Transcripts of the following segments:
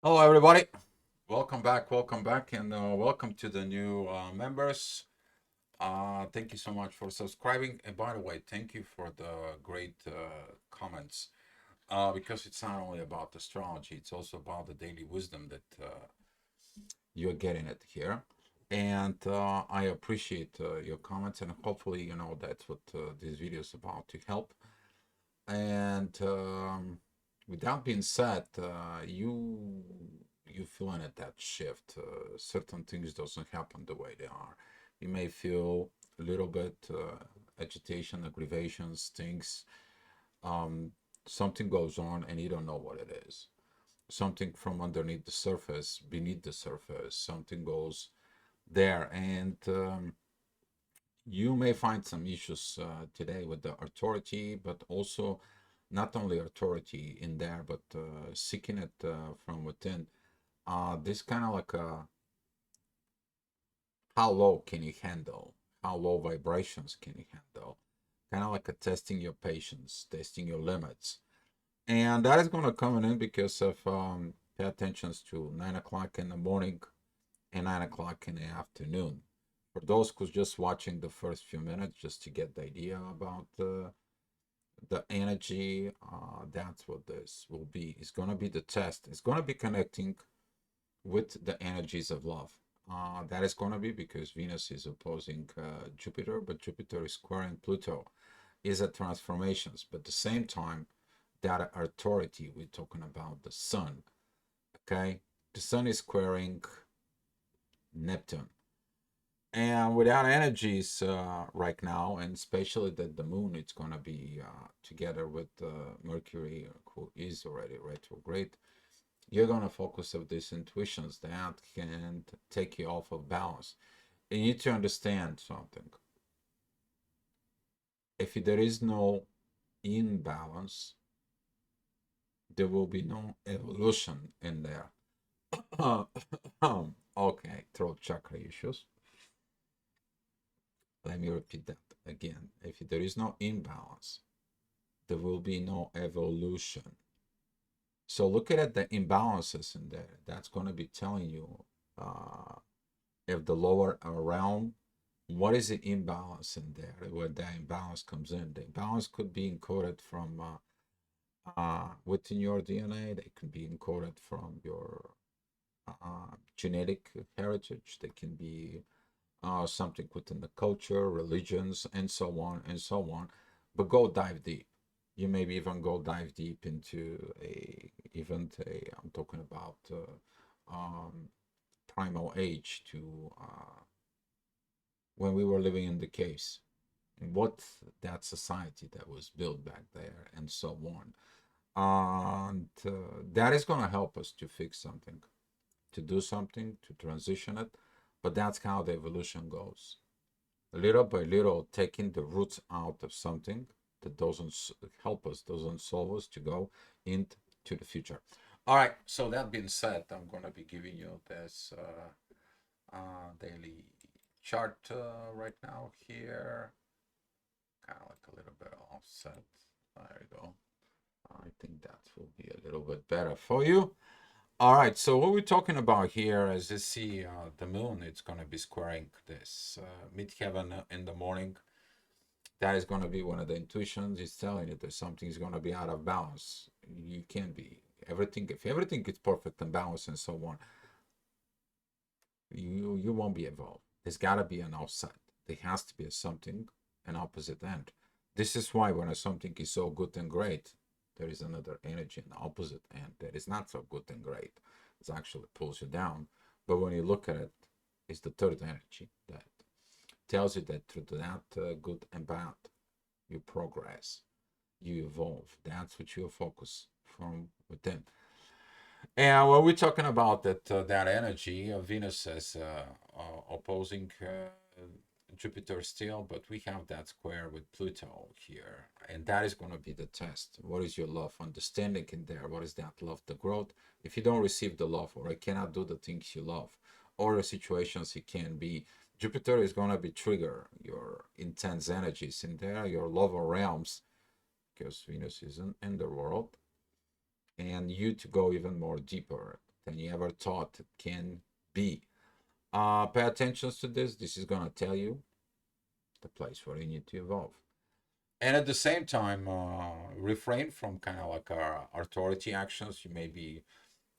Hello, everybody. Welcome back, and welcome to the new members. Thank you so much for subscribing. And by the way, thank you for the great comments. Because it's not only about astrology, it's also about the daily wisdom that you're getting it here. And I appreciate your comments, and hopefully, that's what this video is about, to help. And with that being said, you feeling at that shift. Certain things doesn't happen the way they are. You may feel a little bit agitation, aggravations, things. Um, Something goes on and you don't know what it is. Something from underneath the surface, beneath the surface, something goes there, and you may find some issues today with the authority, but also not only authority in there, but seeking it from within. This kind of like a how low can you handle? How low vibrations can you handle? Kind of like a testing your patience, testing your limits. And that is going to come in because of pay attention to 9 o'clock in the morning and 9 o'clock in the afternoon. For those who's just watching the first few minutes, just to get the idea about the energy, that's what this will be. It's going to be the test. It's going to be connecting with the energies of love. That is going to be because Venus is opposing Jupiter, but Jupiter is squaring Pluto, is a transformations. But at the same time, that authority, we're talking about the sun. Okay, the sun is squaring Neptune. And without energies right now, and especially that the moon, it's going to be together with Mercury, who is already retrograde, you're going to focus on these intuitions that can take you off of balance. You need to understand something. If there is no imbalance, there will be no evolution in there. Okay, throat chakra issues. Let me repeat that again. If there is no imbalance, there will be no evolution. So looking at the imbalances in there, that's going to be telling you if the lower realm, what is the imbalance in there, where the imbalance comes in. The imbalance could be encoded from within your DNA. They can be encoded from your genetic heritage. They can be something within the culture, religions, and so on and so on. But go dive deep. You maybe even go dive deep into I'm talking about primal age to when we were living in the caves, and what that society that was built back there, and so on. And that is going to help us to fix something, to do something, to transition it. But that's how the evolution goes. Little by little, taking the roots out of something that doesn't help us, doesn't solve us, to go into the future. All right. So that being said, I'm going to be giving you this daily chart right now here. Kind of like a little bit offset. There you go. I think that will be a little bit better for you. All right, so what we're talking about here, as you see, the moon, it's going to be squaring this midheaven in the morning. That is going to be one of the intuitions. It's telling you that something is going to be out of balance. You can't be everything. If everything is perfect and balanced and so on, you won't be evolved. There's got to be an offset. There has to be a something, an opposite end. This is why when something is so good and great, there is another energy in the opposite end that is not so good and great. It actually pulls you down. But when you look at it, it's the third energy that tells you that through that good and bad, you progress, you evolve. That's what you focus from within. And when we're talking about that energy, Venus is opposing Jupiter still, but we have that square with Pluto here, and that is going to be the test. What is your love understanding in there? What is that love, the growth? If you don't receive the love, or I cannot do the things you love, or the situations it can be, Jupiter is going to be trigger your intense energies in there, your lower realms, because Venus is in the world, and you to go even more deeper. than you ever thought it can be. Pay attention to this. This is going to tell you the place where you need to evolve. And at the same time, refrain from kind of like authority actions. You maybe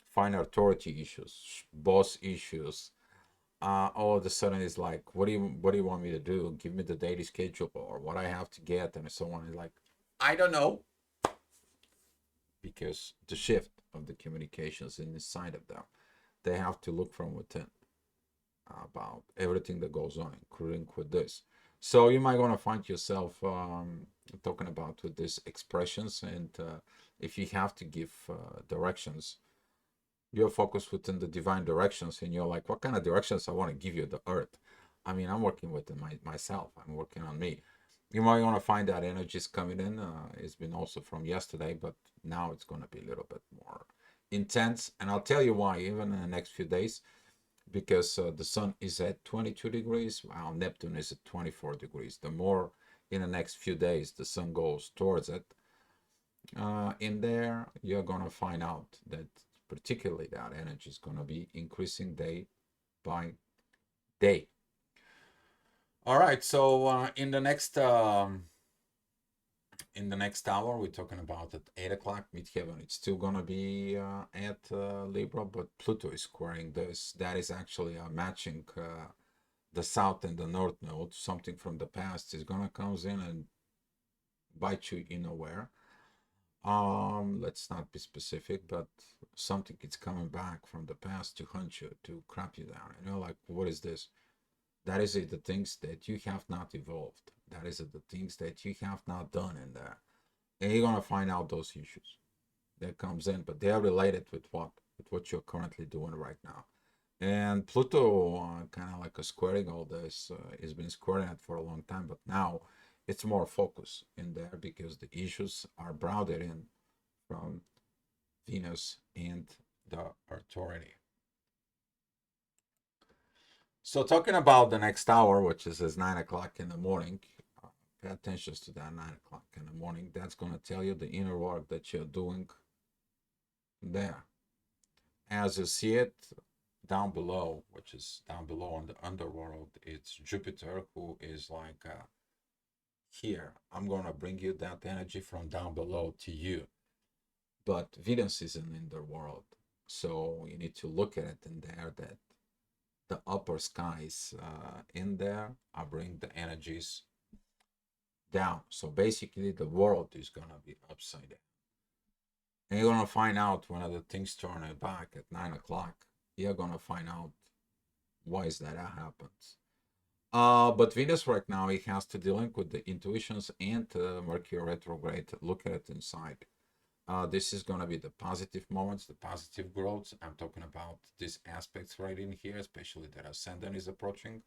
find authority issues, boss issues. All of a sudden, it's like, what do you want me to do? Give me the daily schedule or what I have to get, and so on. It's like, I don't know, because the shift of the communications inside of them, they have to look from within about everything that goes on, including with this. So you might want to find yourself talking about with these expressions, and if you have to give directions, you're focused within the divine directions, and you're like, what kind of directions I want to give you the earth? I mean, I'm working with myself. I'm working on me. You might want to find that energies coming in. It's been also from yesterday, but now it's going to be a little bit more intense. And I'll tell you why, even in the next few days, because the sun is at 22 degrees, while Neptune is at 24 degrees. The more in the next few days the sun goes towards it, in there, you're going to find out that particularly that energy is going to be increasing day by day. All right, so in the next hour, we're talking about at 8 o'clock midheaven. It's still going to be at Libra, but Pluto is squaring this. That is actually matching the south and the north node. Something from the past is going to come in and bite you in nowhere. Let's not be specific, but something is coming back from the past to hunt you, to crap you down. And you're like, what is this? That is it, the things that you have not evolved. That is it, the things that you have not done in there. And you're gonna find out those issues that comes in, but they are related with what? With what you're currently doing right now. And Pluto, kind of like a squaring all this, has been squaring it for a long time, but now it's more focus in there because the issues are brought in from Venus and the authority. So talking about the next hour, which is 9 o'clock in the morning, pay attention to that 9 o'clock in the morning. That's going to tell you the inner work that you're doing there. As you see it down below, which is down below in the underworld, it's Jupiter, who is like here. I'm going to bring you that energy from down below to you. But Venus is in the world. So you need to look at it in there that the upper skies in there are bring the energies down. So basically the world is going to be upside down. And you're going to find out when the things turn back at 9 o'clock. You're going to find out why is that happens. But Venus right now, it has to deal with the intuitions and Mercury retrograde. Look at it inside. This is going to be the positive moments, the positive growths. I'm talking about these aspects right in here, especially that ascendant is approaching.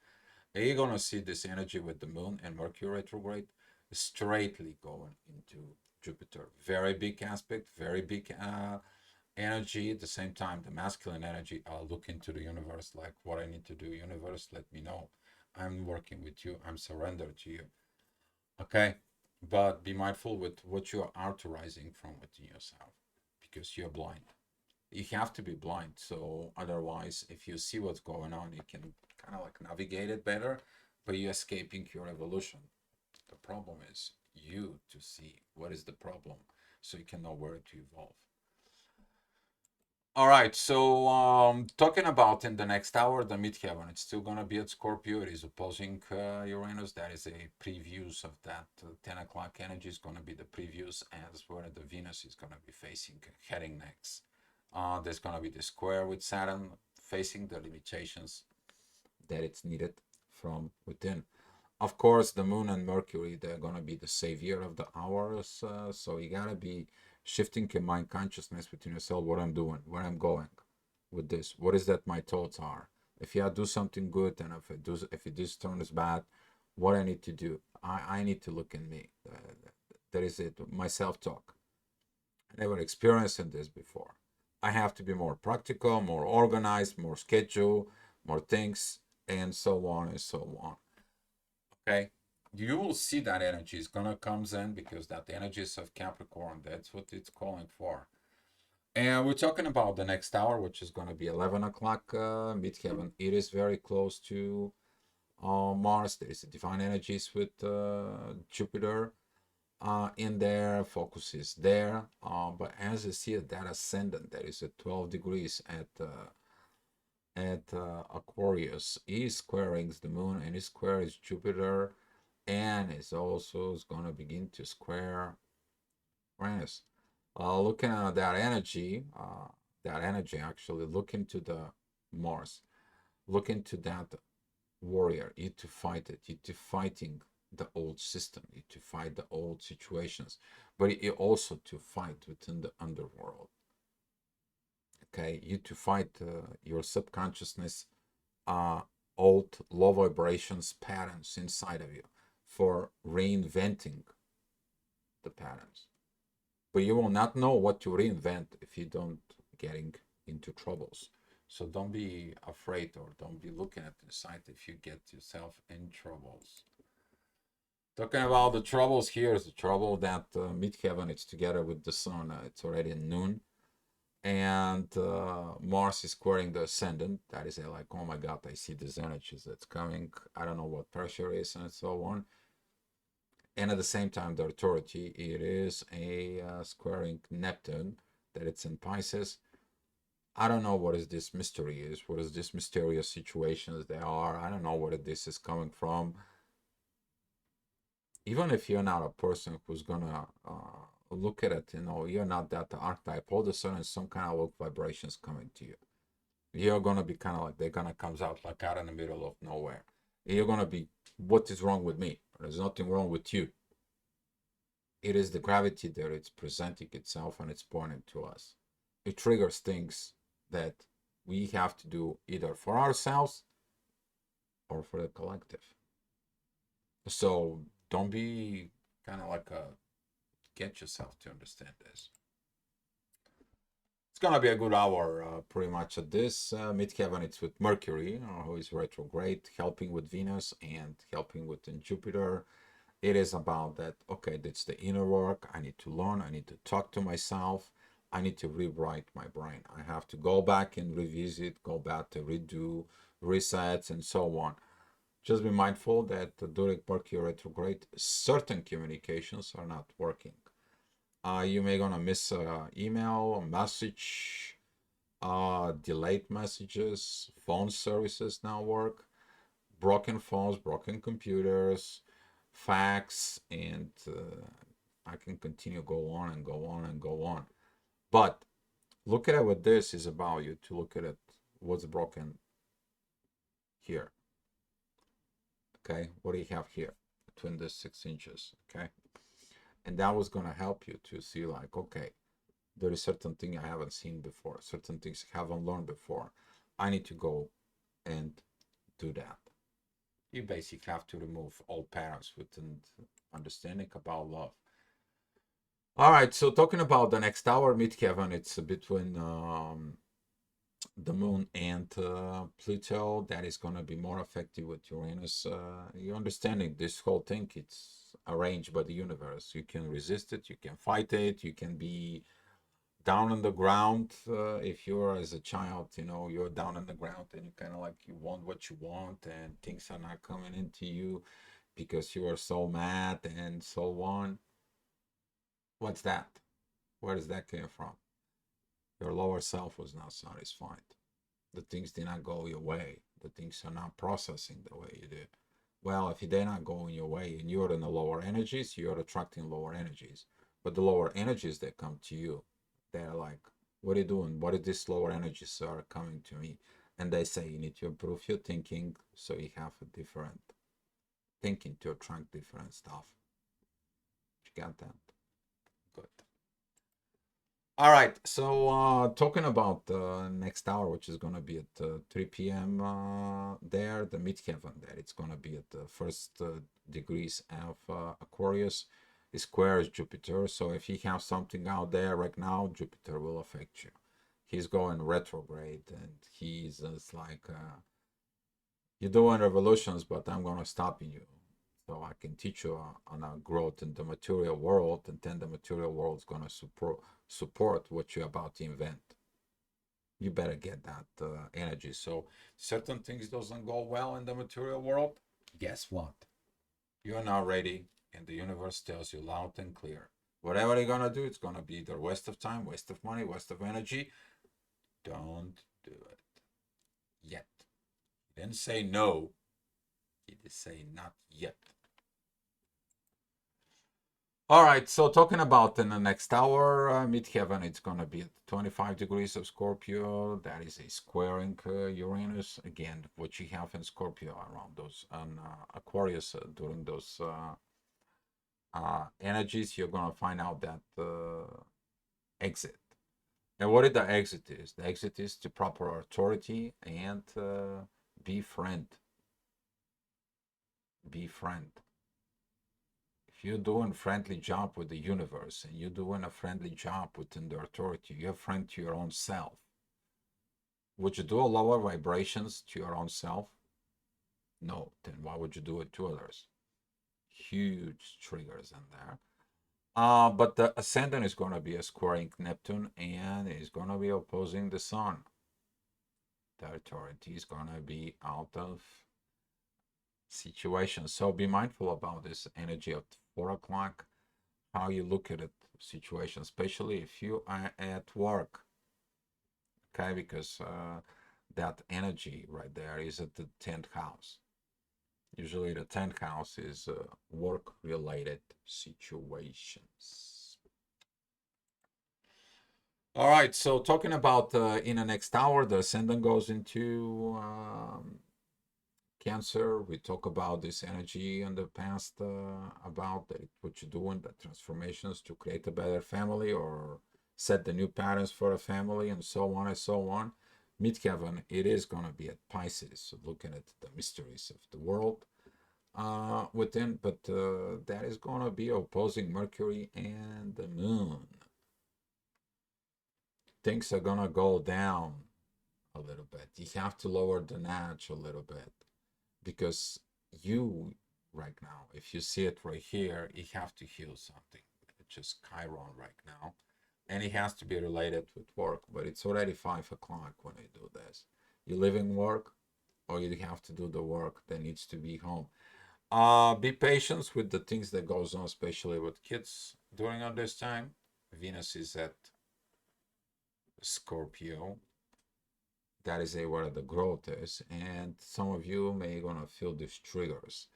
And you're going to see this energy with the moon and Mercury retrograde straightly going into Jupiter. Very big aspect, very big energy. At the same time, the masculine energy, I'll look into the universe like what I need to do. Universe, let me know. I'm working with you. I'm surrendered to you. Okay? But be mindful with what you are authorizing from within yourself because you're blind. You have to be blind. So otherwise, if you see what's going on, you can kind of like navigate it better, but you're escaping your evolution. The problem is you to see what is the problem so you can know where to evolve. All right, so talking about in the next hour, the midheaven, it's still going to be at Scorpio. It is opposing Uranus. That is a previews of that 10 o'clock energy is going to be the previews as where the Venus is going to be facing, heading next. There's going to be the square with Saturn facing the limitations that it's needed from within. Of course, the moon and Mercury, they're going to be the savior of the hours. So you got to be shifting your mind consciousness within yourself, what I'm doing, where I'm going with this, what is that my thoughts are. If I do something good and if this turns bad, what I need to do. I need to look in me. That is it, my self-talk. I never experienced this before. I have to be more practical, more organized, more schedule, more things, and so on and so on. Okay, you will see that energy is gonna comes in because that energy is of Capricorn. That's what it's calling for. And we're talking about the next hour, which is going to be 11 o'clock midheaven. It is very close to Mars. There is a divine energies with Jupiter in there. Focus is there. But as you see that ascendant, there is a 12 degrees at Aquarius. Is squaring the moon and is square is Jupiter, and is also going to begin to square Uranus. Looking at that energy actually, look into the Mars, look into that warrior, you to fight it, you to fighting the old system, you to fight the old situations, but you also to fight within the underworld. Okay, you to fight your subconsciousness, old low vibrations patterns inside of you for reinventing the patterns. But you will not know what to reinvent if you don't getting into troubles. So don't be afraid or don't be looking at the site if you get yourself in troubles. Talking about the troubles, here is the trouble that midheaven it's together with the sun. It's already noon, and Mars is squaring the ascendant. That is like, oh my God, I see these energies that's coming. I don't know what pressure is and so on. And at the same time, the authority, it is a squaring Neptune, that it's in Pisces. I don't know what is this mystery is. What is this mysterious situations they are? I don't know where this is coming from. Even if you're not a person who's gonna look at it, you're not that archetype. All of a sudden, some kind of low vibrations coming to you. You're gonna be kind of like they're gonna comes out like out in the middle of nowhere. You're gonna be, what is wrong with me? There's nothing wrong with you. It is the gravity that it's presenting itself and it's pointing to us. It triggers things that we have to do either for ourselves or for the collective. So don't be kind of like get yourself to understand this. It's gonna be a good hour, pretty much at this midheaven. It's with Mercury, who is retrograde, helping with Venus and helping with Jupiter. It is about that, okay, that's the inner work. I need to learn. I need to talk to myself. I need to rewrite my brain. I have to go back and revisit, go back to redo, resets, and so on. Just be mindful that during Mercury retrograde, certain communications are not working. You may gonna miss an email, a message, delayed messages, phone services now work, broken phones, broken computers, fax, and I can continue go on and go on and go on. But look at it what this is about. You to look at it what's broken here. Okay, what do you have here between the 6 inches? Okay, and that was going to help you to see like, okay, there is certain thing I haven't seen before, certain things I haven't learned before. I need to go and do that. You basically have to remove all patterns within understanding about love. All right, so talking about the next hour, midheaven, it's between the moon and Pluto. That is going to be more effective with Uranus. You're understanding this whole thing, it's arranged by the universe. You can resist it, you can fight it, you can be down on the ground. If you're as a child, you're down on the ground and you kind of like you want what you want and things are not coming into you because you are so mad and so on. What's that? Where does that came from? Your lower self was not satisfied. The things did not go your way. The things are not processing the way you did. Well, if they're not going your way and you're in the lower energies, you're attracting lower energies. But the lower energies that come to you, they're like, what are you doing? What are these lower energies are coming to me? And they say you need to improve your thinking so you have a different thinking to attract different stuff. You got that? Good. All right, so talking about the next hour, which is going to be at 3 p.m. There, the midheaven there, it's going to be at the first degrees of Aquarius. It squares Jupiter, so if you have something out there right now, Jupiter will affect you. He's going retrograde, and he's just like, you're doing revolutions, but I'm going to stop you. So I can teach you on a growth in the material world, and then the material world is going to support what you're about to invent. You better get that energy. So certain things doesn't go well in the material world. Guess what? You're not ready, and the universe tells you loud and clear. Whatever you're gonna do, it's gonna be either waste of time, waste of money, waste of energy. Don't do it yet. He didn't say no. He did say not yet. All right, so talking about in the next hour, midheaven, it's going to be at 25 degrees of Scorpio. That is a squaring Uranus. Again, what you have in Scorpio around those, and Aquarius during those energies, you're going to find out that exit. And what is the exit is? The exit is to proper authority and befriend. Befriend. If you're doing friendly job with the universe and you're doing a friendly job within the authority, you're a friend to your own self. Would you do a lower vibrations to your own self? No. Then why would you do it to others? Huge triggers in there. But the ascendant is going to be a squaring Neptune and is going to be opposing the sun. The authority is going to be out of situation. So be mindful about this energy at 4 o'clock, how you look at it situation, especially if you are at work. Okay, because that energy right there is at the 10th house. Usually the 10th house is work related situations. All right, so talking about in the next hour, the ascendant goes into Cancer. We talk about this energy in the past, about what you're doing, the transformations to create a better family or set the new patterns for a family, and so on and so on. Midheaven, it is going to be at Pisces, so looking at the mysteries of the world within, but that is going to be opposing Mercury and the Moon. Things are going to go down a little bit. You have to lower the notch a little bit. Because you right now, if you see it right here, you have to heal something. It's just Chiron right now, and it has to be related with work. But it's already 5 o'clock when I do this. You live in work, or you have to do the work that needs to be home. Be patient with the things that goes on, especially with kids during all this time. Venus is at Scorpio. That is where the growth is, and some of you may gonna feel these triggers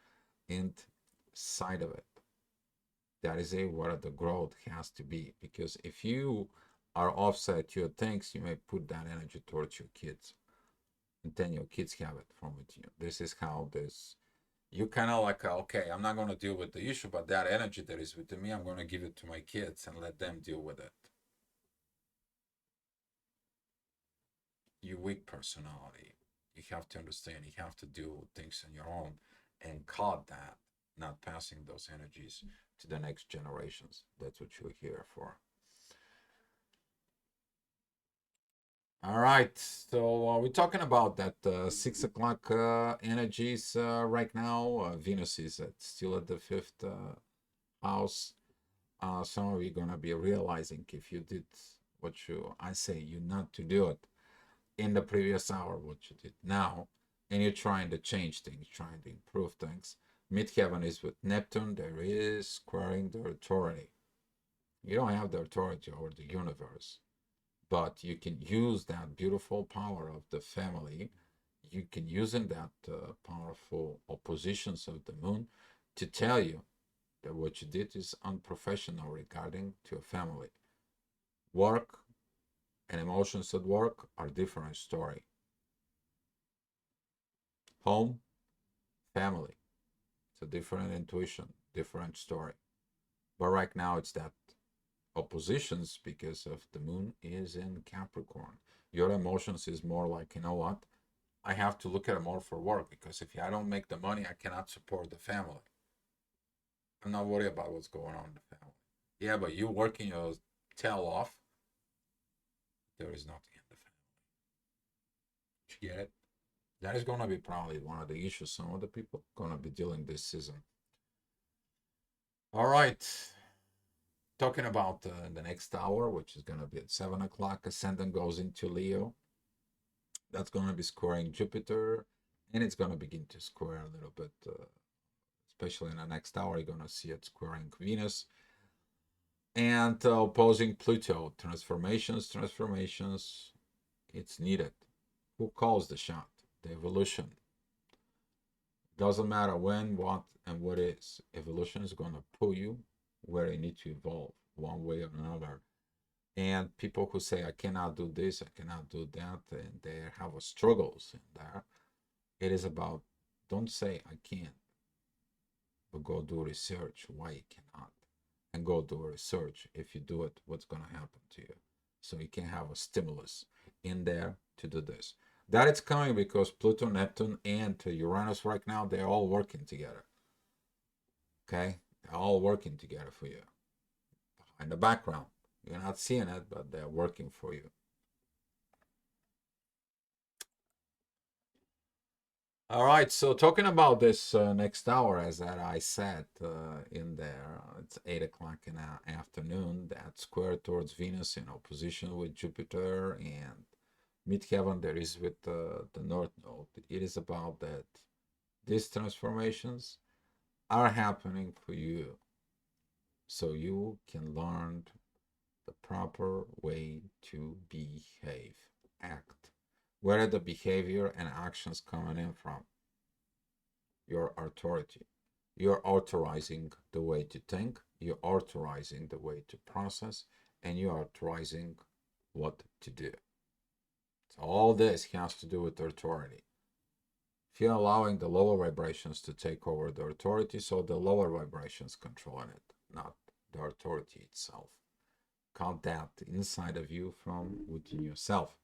inside of it. That is where the growth has to be, because if you are offset your things, you may put that energy towards your kids, and then your kids have it from it. This is how this. You kind of like, okay, I'm not gonna deal with the issue, but that energy that is within me, I'm gonna give it to my kids and let them deal with it. Your weak personality, you have to understand, you have to do things on your own and cut that, not passing those energies to the next generations. That's what you're here for. All right, so we're talking about that 6 o'clock energies right now. Venus is still at the 5th house. Some of you are gonna be realizing if you did what I say you not to do it in the previous hour, what you did now, and you're trying to change things, trying to improve things. Midheaven is with Neptune. There is squaring the authority. You don't have the authority over the universe, but you can use that beautiful power of the family. You can use in that powerful oppositions of the moon to tell you that what you did is unprofessional regarding to a family. Work and emotions at work are different story. Home, family. It's a different intuition, different story. But right now it's that oppositions because of the moon is in Capricorn. Your emotions is more like, you know what? I have to look at it more for work, because if I don't make the money, I cannot support the family. I'm not worried about what's going on in the family. Yeah, but you working your tail off, there is nothing in the family. Did you get it? That is going to be probably one of the issues some of the people going to be dealing this season. All right. Talking about the next hour, which is going to be at 7 o'clock, ascendant goes into Leo. That's going to be squaring Jupiter, and it's going to begin to square a little bit, especially in the next hour. You're going to see it squaring Venus and opposing Pluto. Transformations, it's needed. Who calls the shot? The evolution. Doesn't matter when, what, and what is. Evolution is going to pull you where you need to evolve one way or another. And people who say, I cannot do this, I cannot do that, and they have struggles in there. It is about, don't say, I can't, but go do research why you cannot. And go do research. If you do it, what's going to happen to you? So you can have a stimulus in there to do this. That it's coming because Pluto, Neptune, and Uranus right now, they're all working together. Okay? They're all working together for you. In the background. You're not seeing it, but they're working for you. All right, so talking about this next hour, as that I said in there, it's 8 o'clock in the afternoon. That's square towards Venus in opposition with Jupiter, and midheaven there is with the North Node. It is about that these transformations are happening for you, so you can learn the proper way to behave, act. Where are the behavior and actions coming in from? Your authority. You're authorizing the way to think, you're authorizing the way to process, and you're authorizing what to do. So all this has to do with authority. If you're allowing the lower vibrations to take over the authority, so the lower vibrations controlling it, not the authority itself. Count that inside of you from within yourself.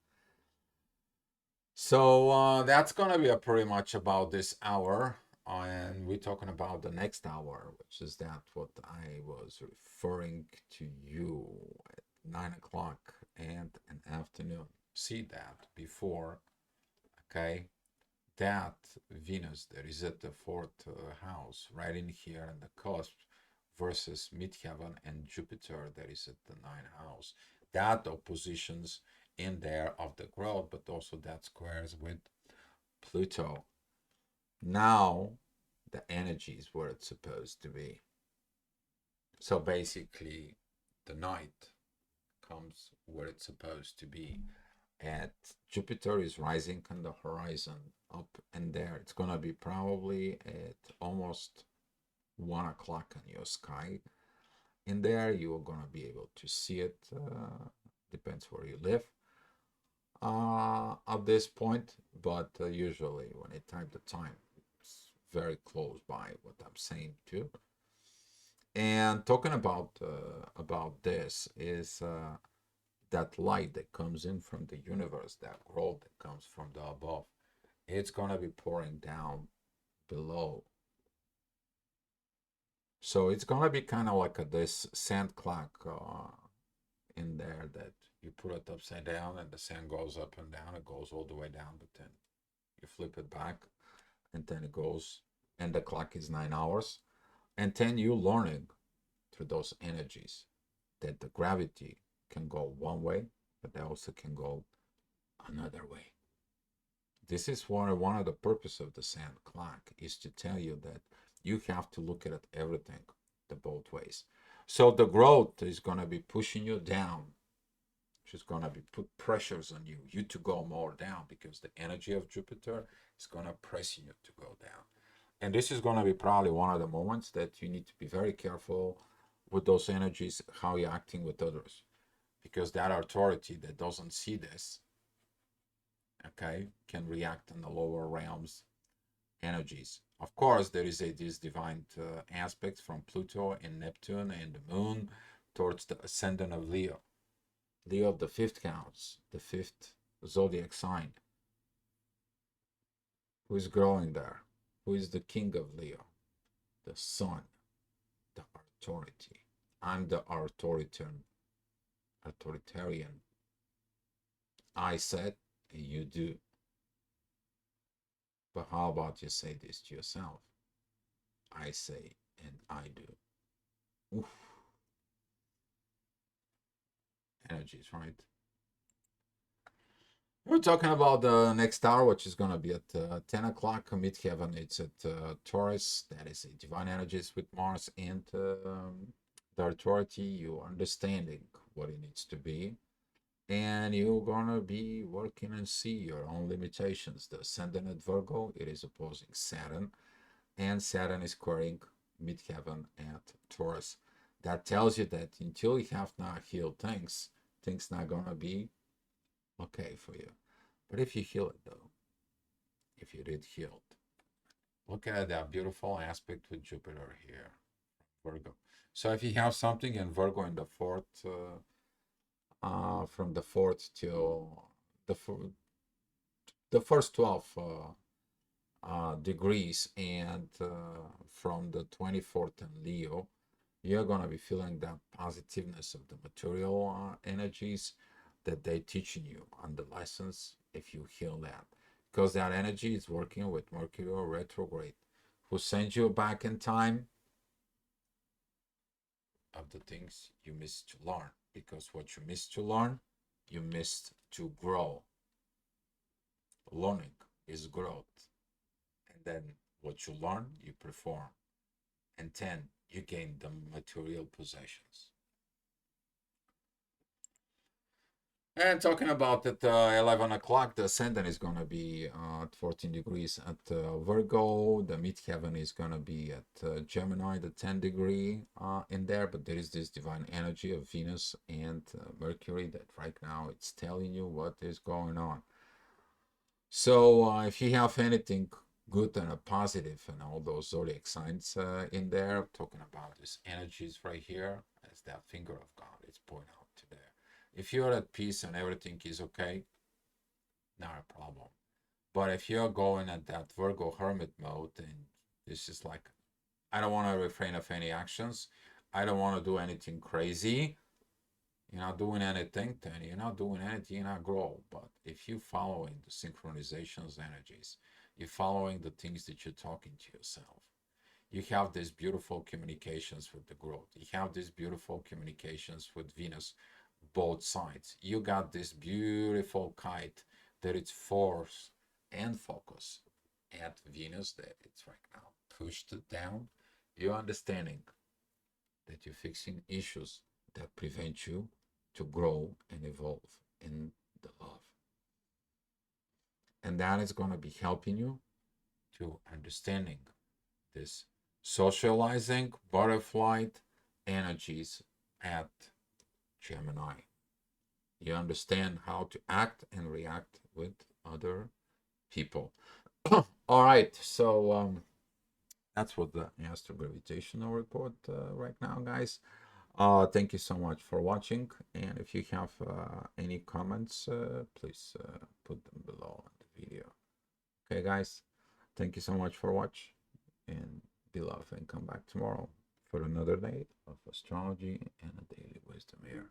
So that's gonna be pretty much about this hour, and we're talking about the next hour, which is that what I was referring to you at 9 o'clock and an afternoon. See that before, okay? That Venus that is at the fourth house, right in here in the cusp, versus midheaven and Jupiter that is at the ninth house. That oppositions in there of the growth, but also that squares with Pluto. Now the energy is where it's supposed to be. So basically, the night comes where it's supposed to be. And Jupiter is rising on the horizon up and there. It's gonna be probably at almost 1 o'clock on your sky. In there, you are gonna be able to see it. Depends where you live at this point, but usually when I type the time, it's very close by what I'm saying too. And talking about this is that light that comes in from the universe, that growth that comes from the above, it's gonna be pouring down below. So it's gonna be kind of like this sand clock in there that you put it upside down and the sand goes up and down. It goes all the way down, but then you flip it back and then it goes, and the clock is 9 hours. And then you learning through those energies that the gravity can go one way, but they also can go another way. This is one of the purpose of the sand clock is to tell you that you have to look at everything the both ways. So the growth is going to be pushing you down, which is going to be put pressures on you to go more down because the energy of Jupiter is going to press you to go down. And this is going to be probably one of the moments that you need to be very careful with those energies, how you're acting with others, because that authority that doesn't see this, okay, can react in the lower realms energies. Of course, there is these divine aspects from Pluto and Neptune and the moon towards the ascendant of Leo. Leo, the fifth house, the fifth zodiac sign. Who is growing there? Who is the king of Leo? The sun, the authority. I'm the authoritarian. I said, and you do. But how about you say this to yourself? I say, and I do. Oof. Energies, right? We're talking about the next hour, which is going to be at 10 o'clock. Midheaven, it's at Taurus. That is divine energies with Mars and the authority. You understanding what it needs to be. And you're going to be working and see your own limitations. The ascendant at Virgo, it is opposing Saturn. And Saturn is squaring Midheaven at Taurus. That tells you that until you have not healed things not going to be okay for you. But if you heal it though, if you did heal it, look at that beautiful aspect with Jupiter here, Virgo. So if you have something in Virgo in the fourth, from the fourth till the the first 12 degrees, and from the 24th in Leo, you're gonna be feeling that positiveness of the material energies that they're teaching you on the lessons if you heal that. Because that energy is working with Mercury retrograde, who sends you back in time of the things you missed to learn. Because what you missed to learn, you missed to grow. Learning is growth. And then what you learn, you perform. And then you gain the material possessions. And talking about at 11 o'clock, the ascendant is going to be at 14 degrees at Virgo. The midheaven is going to be at Gemini, the 10 degree in there. But there is this divine energy of Venus and Mercury that right now it's telling you what is going on. So if you have anything good and a positive and all those zodiac signs in there, talking about these energies right here, as that finger of God is pointing out to there. If you're at peace and everything is okay, not a problem. But if you're going at that Virgo hermit mode, and this is like, I don't want to refrain of any actions. I don't want to do anything crazy. You're not doing anything, then you're not doing anything, you're not grow. But if you're following the synchronizations energies, you're following the things that you're talking to yourself. You have these beautiful communications with the growth. You have these beautiful communications with Venus, both sides. You got this beautiful kite that it's force and focus at Venus that it's right now pushed down. You're understanding that you're fixing issues that prevent you to grow and evolve in the love. And that is going to be helping you to understanding this socializing butterfly energies at Gemini. You understand how to act and react with other people. All right, so that's what the astrogravitational report right now, guys. Thank you so much for watching, and if you have any comments, please put them below in the video. Okay, guys, thank you so much for watching, and be love, and come back tomorrow for another day of astrology and a daily wisdom here.